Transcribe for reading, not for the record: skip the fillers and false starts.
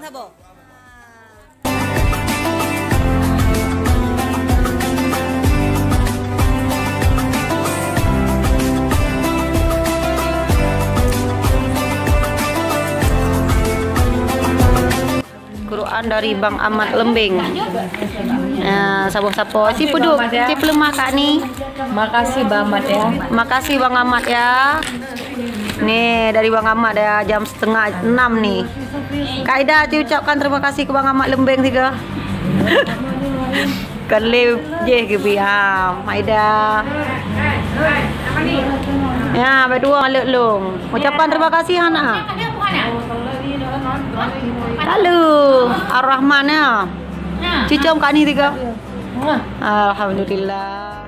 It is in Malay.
Sabo. Quran dari Bang Ahmad Lembing. Sabung sapo. Si puduk, si pelemah kak ni. Makasih Bang Ahmad ya. Makasih Bang Ahmad ya. Nih dari Bang Ahmad ya jam 5:30 nih. Kak Ida ucapkan terima kasih ke Bang Ahmad Lembing tiga. Kalib je ke biam. Aida. Ya, berdua maluk long. Ucapkan terima kasih anak. Halo, Ar-Rahman ya. Cucum kak ni tiga. Alhamdulillah.